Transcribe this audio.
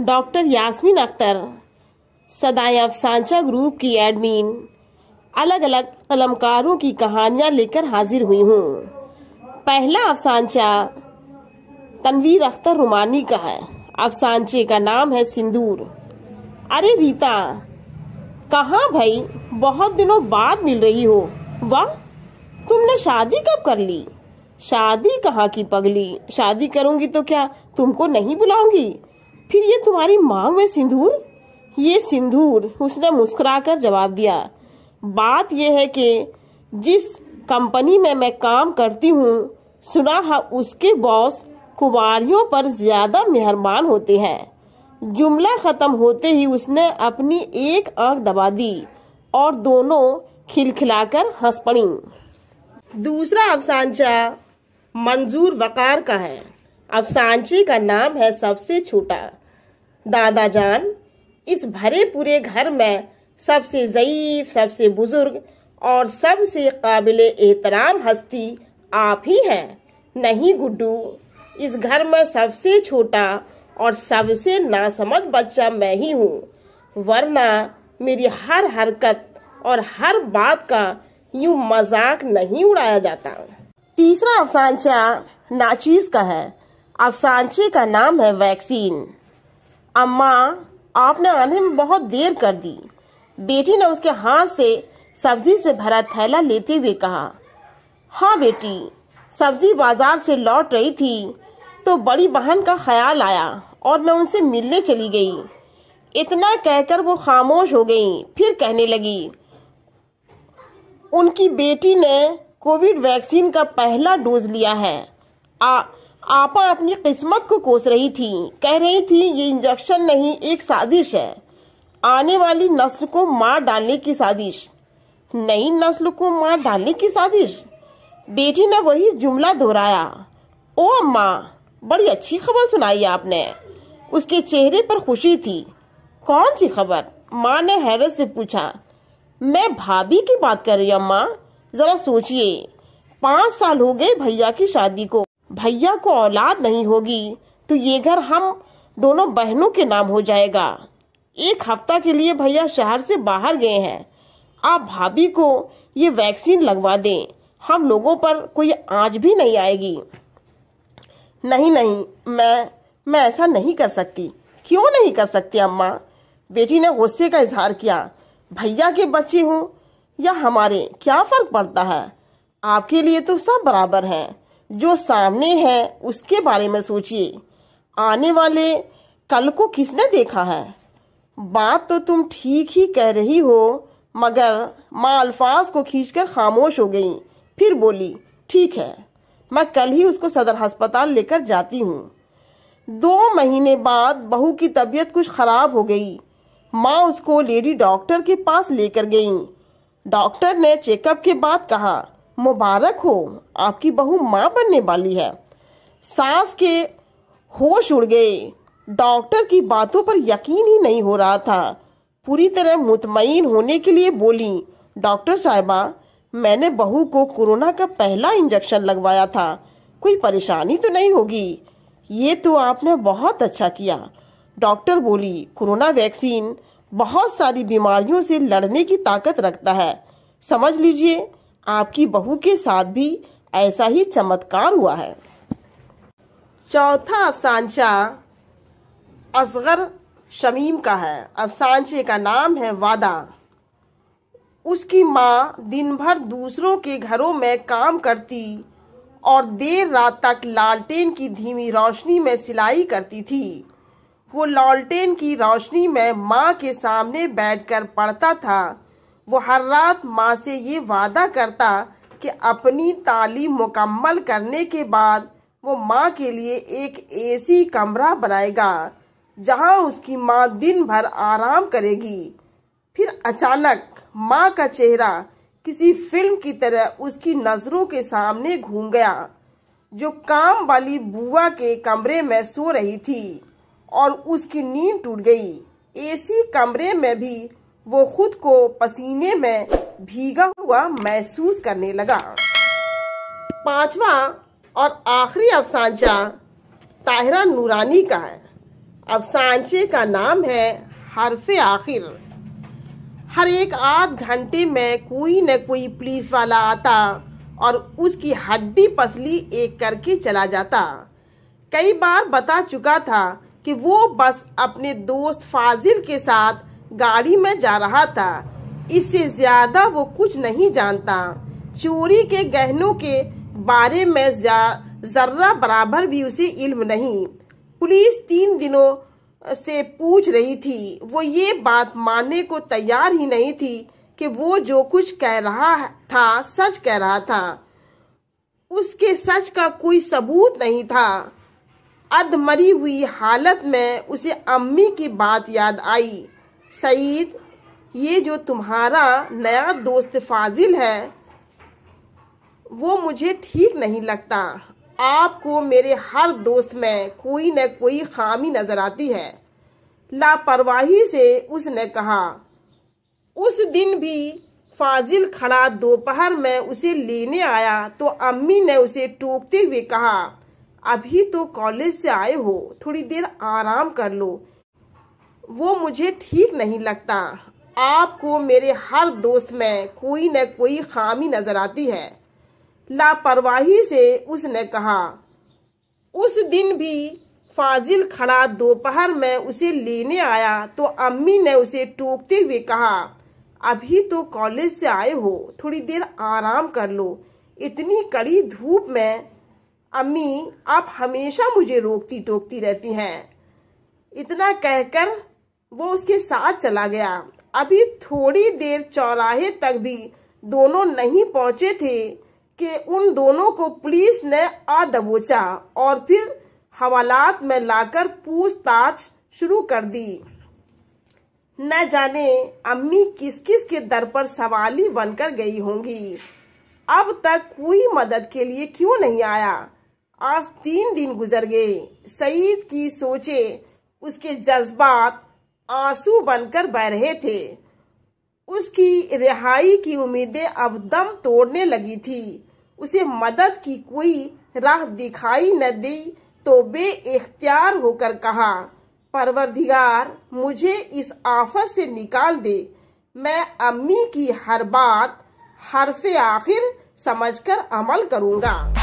Doctor Yasmin Akhtar सदाए अफसांचा group की admin अलग अलग कलमकारों की कहानियां लेकर हाजिर हुई हूँ। पहला अफसांचा तनवीर अख्तर रुमानी का है। अफसांचे का नाम है सिंदूर। अरे रीता, कहाँ भाई, बहुत दिनों बाद मिल रही हो। वाह, तुमने शादी कब कर ली? शादी कहाँ की पगली, शादी करूंगी तो क्या तुमको नहीं बुलाऊंगी? फिर ये तुम्हारी मांग में सिंदूर? ये सिंदूर, उसने मुस्कुराकर जवाब दिया। बात यह है कि जिस कंपनी में मैं काम करती हूँ, सुना है उसके बॉस कुंवारियों पर ज्यादा मेहरबान होते हैं। जुमला खत्म होते ही उसने अपनी एक आंख दबा दी और दोनों खिलखिलाकर हंस पड़ी। दूसरा अफसांचा मंजूर वकार का है। अफसांचे का नाम है सबसे छोटा। दादा जान, इस भरे पूरे घर में सबसे ज़ईफ, सबसे बुजुर्ग और सबसे काबिले एहतराम हस्ती आप ही हैं। नहीं गुड्डू, इस घर में सबसे छोटा और सबसे नासमझ बच्चा मैं ही हूँ, वरना मेरी हर हरकत और हर बात का यूं मजाक नहीं उड़ाया जाता। तीसरा अफसांचा नाचीज का है। अफसांचे का नाम है वैक्सीन। अम्मा, आपने आने में बहुत देर कर दी। बेटी ने उसके हाथ से सब्जी से भरा थैला लेते हुए कहा। हाँ बेटी, सब्जी बाजार से लौट रही थी तो बड़ी बहन का ख्याल आया और मैं उनसे मिलने चली गई। इतना कहकर वो खामोश हो गई। फिर कहने लगी, उनकी बेटी ने कोविड वैक्सीन का पहला डोज लिया है। आपा अपनी किस्मत को कोस रही थी, कह रही थी ये इंजेक्शन नहीं, एक साजिश है, आने वाली नस्ल को मार डालने की साजिश। नई नस्ल को मार डालने की साजिश? बेटी ने वही जुमला दोहराया। ओ अम्मा, बड़ी अच्छी खबर सुनाई आपने। उसके चेहरे पर खुशी थी। कौन सी खबर? माँ ने हैरत से पूछा। मैं भाभी की बात कर रही हूँ अम्मा। जरा सोचिए, 5 साल हो गए भैया की शादी को। भैया को औलाद नहीं होगी तो ये घर हम दोनों बहनों के नाम हो जाएगा। 1 हफ्ता के लिए भैया शहर से बाहर गए हैं। आप भाभी को ये वैक्सीन लगवा दें, हम लोगों पर कोई आंच भी नहीं आएगी। नहीं नहीं, मैं ऐसा नहीं कर सकती। क्यों नहीं कर सकती अम्मा? बेटी ने गुस्से का इजहार किया। भैया के बच्चे हों या हमारे, क्या फर्क पड़ता है? आपके लिए तो सब बराबर हैं। जो सामने है उसके बारे में सोचिए। आने वाले कल को किसने देखा है? बात तो तुम ठीक ही कह रही हो, मगर माँ अल्फाज को खींचकर खामोश हो गई। फिर बोली, ठीक है, मैं कल ही उसको सदर अस्पताल लेकर जाती हूँ। 2 महीने बाद बहू की तबीयत कुछ खराब हो गई। माँ उसको लेडी डॉक्टर के पास लेकर गई। डॉक्टर ने चेकअप के बाद कहा, मुबारक हो, आपकी बहू माँ बनने वाली है। सास के होश उड़ गए। डॉक्टर की बातों पर यकीन ही नहीं हो रहा था। पूरी तरह मुतमईन होने के लिए बोली, डॉक्टर साहिबा, मैंने बहू को कोरोना का पहला इंजेक्शन लगवाया था, कोई परेशानी तो नहीं होगी? ये तो आपने बहुत अच्छा किया। डॉक्टर बोली, कोरोना वैक्सीन बहुत सारी बीमारियों से लड़ने की ताकत रखता है। समझ लीजिए आपकी बहू के साथ भी ऐसा ही चमत्कार हुआ है। चौथा अफसांचा असगर शमीम का है। अफसांचे का नाम है वादा। उसकी माँ दिन भर दूसरों के घरों में काम करती और देर रात तक लालटेन की धीमी रोशनी में सिलाई करती थी। वो लालटेन की रोशनी में माँ के सामने बैठकर पढ़ता था। वो हर रात माँ से ये वादा करता कि अपनी तालीम मुकम्मल करने के बाद वो माँ के लिए एक एसी कमरा बनाएगा जहाँ उसकी माँ दिन भर आराम करेगी। फिर अचानक माँ का चेहरा किसी फिल्म की तरह उसकी नजरों के सामने घूम गया, जो काम वाली बुआ के कमरे में सो रही थी, और उसकी नींद टूट गई। एसी कमरे में भी वो खुद को पसीने में भीगा हुआ महसूस करने लगा। 5वां और आखिरी अफसांचा ताहिरा नूरानी का है। अफसानचे का नाम है हरफ आखिर। हर एक आध घंटे में कोई न कोई पुलिस वाला आता और उसकी हड्डी पसली एक करके चला जाता। कई बार बता चुका था कि वो बस अपने दोस्त फाजिल के साथ गाड़ी में जा रहा था, इससे ज्यादा वो कुछ नहीं जानता। चोरी के गहनों के बारे में जर्रा बराबर भी उसे इल्म नहीं। पुलिस 3 दिनों से पूछ रही थी, वो ये बात मानने को तैयार ही नहीं थी कि वो जो कुछ कह रहा था सच कह रहा था। उसके सच का कोई सबूत नहीं था। अधमरी हुई हालत में उसे अम्मी की बात याद आई। सईद, ये जो तुम्हारा नया दोस्त फाजिल है वो मुझे ठीक नहीं लगता। आपको मेरे हर दोस्त में कोई न कोई खामी नजर आती है। लापरवाही से उसने कहा। उस दिन भी फाजिल खड़ा दोपहर में उसे लेने आया तो अम्मी ने उसे टोकते हुए कहा, अभी तो कॉलेज से आए हो, थोड़ी देर आराम कर लो। वो मुझे ठीक नहीं लगता। आपको मेरे हर दोस्त में कोई न कोई खामी नजर आती है। लापरवाही से उसने कहा। उस दिन भी फाजिल खड़ा दोपहर में उसे लेने आया तो अम्मी ने उसे टोकते हुए कहा, अभी तो कॉलेज से आए हो, थोड़ी देर आराम कर लो। इतनी कड़ी धूप में अम्मी आप हमेशा मुझे रोकती टोकती रहती हैं। इतना कहकर वो उसके साथ चला गया। अभी थोड़ी देर चौराहे तक भी दोनों नहीं पहुंचे थे कि उन दोनों को पुलिस ने आ दबोचा और फिर हवालात में लाकर पूछताछ शुरू कर दी। न जाने अम्मी किस किस के दर पर सवाली बनकर गई होंगी। अब तक कोई मदद के लिए क्यों नहीं आया। आज 3 दिन गुजर गए। सईद की सोचें, उसके जज्बात आंसू बनकर बह रहे थे। उसकी रिहाई की उम्मीदें अब दम तोड़ने लगी थी। उसे मदद की कोई राह दिखाई न दी तो बेइख्तियार होकर कहा, परवरदिगार मुझे इस आफत से निकाल दे। मैं अम्मी की हर बात हरफ आखिर समझकर अमल करूंगा।